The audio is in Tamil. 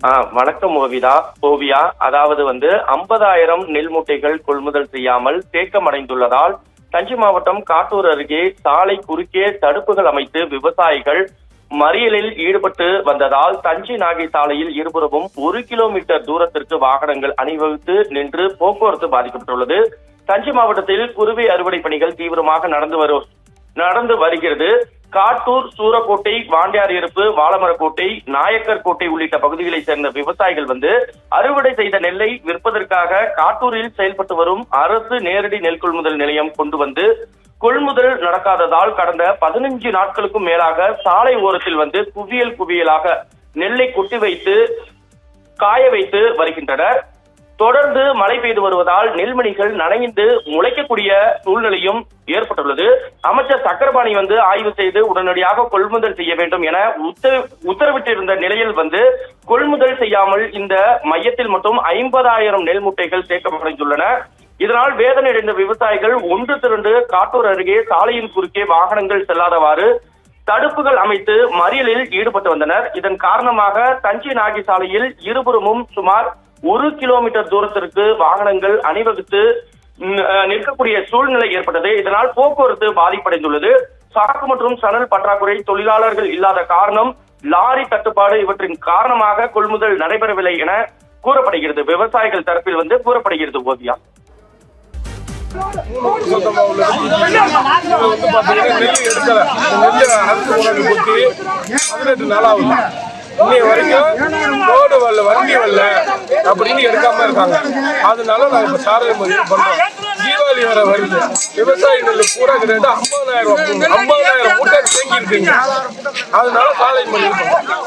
வணக்கம் ஓவியா. அதாவது 50,000 நெல் மூட்டைகள் கொள்முதல் செய்யாமல் தேக்கமடைந்துள்ளதால் தஞ்சை மாவட்டம் காட்டூர் அருகே சாலை குறுக்கே தடுப்புகள் அமைத்து விவசாயிகள் மறியலில் ஈடுபட்டு வந்ததால் தஞ்சை நாகை சாலையில் இருபுறமும் 1 கிலோமீட்டர் தூரத்திற்கு வாகனங்கள் அணிவகுத்து நின்று போக்குவரத்து பாதிக்கப்பட்டுள்ளது. தஞ்சை மாவட்டத்தில் குறுவை அறுவடை பணிகள் தீவிரமாக நடந்து வருகிறது. காட்டூர், சூரக்கோட்டை, வாண்டியார் இருப்பு, வாழமரக்கோட்டை, நாயக்கர் கோட்டை உள்ளிட்ட பகுதிகளைச் சேர்ந்த விவசாயிகள் அறுவடை செய்த நெல்லை விற்பதற்காக காட்டூரில் செயல்பட்டு வரும் அரசு நேரடி நெல் கொள்முதல் நிலையம் கொண்டு கொள்முதல் நடக்காததால் கடந்த 15 நாட்களுக்கும் மேலாக சாலை ஓரத்தில் குவியலாக நெல்லை கொட்டி வைத்து காய வைத்து வருகின்றனர். தொடர்ந்து மழை பெய்து வருவதால் நெல்மணிகள் நனைந்து முளைக்கக்கூடிய சூழ்நிலையும் ஏற்பட்டுள்ளது. அமைச்சர் சக்கரபாணி ஆய்வு செய்து உடனடியாக கொள்முதல் செய்ய வேண்டும் என உத்தரவிட்டிருந்த நிலையில் கொள்முதல் செய்யாமல் இந்த மையத்தில் மட்டும் 50,000 நெல் மூட்டைகள் சேர்க்கப்பட்டுள்ளன. இதனால் வேதனை அடைந்த விவசாயிகள் ஒன்று திரண்டு காட்டூர் அருகே சாலையின் குறுக்கே வாகனங்கள் செல்லாதவாறு தடுப்புகள் அமைத்து மறியலில் ஈடுபட்டு வந்தனர். இதன் காரணமாக தஞ்சை நாகை சாலையில் இருபுறமும் சுமார் 1 கிலோமீட்டர் தூரத்திற்கு வாகனங்கள் அணிவகுத்து நிற்கக்கூடிய சூழ்நிலை ஏற்பட்டது. இதனால் போக்குவரத்து பாதிப்படைந்துள்ளது. சாக்கு மற்றும் சணல் பற்றாக்குறை, தொழிலாளர்கள் இல்லாத காரணம், லாரி தட்டுப்பாடு இவற்றின் காரணமாக கொள்முதல் நடைபெறவில்லை என கூறப்படுகிறது. விவசாயிகள் தரப்பில் கூறப்படுகிறது. ஓவியா, இன்னைய வரைக்கும் ரோடு வரல, வண்டி வரல அப்படின்னு எடுக்காம இருக்காங்க. அதனால நான் இப்ப சாலை மறியல் பண்றோம். தீபாவளி வர வருது, விவசாய நெல் பூரா கிட்ட 50,000 மூட்டை தேங்கி இருக்குங்க. அதனால சாலை மறியல் பண்றோம்.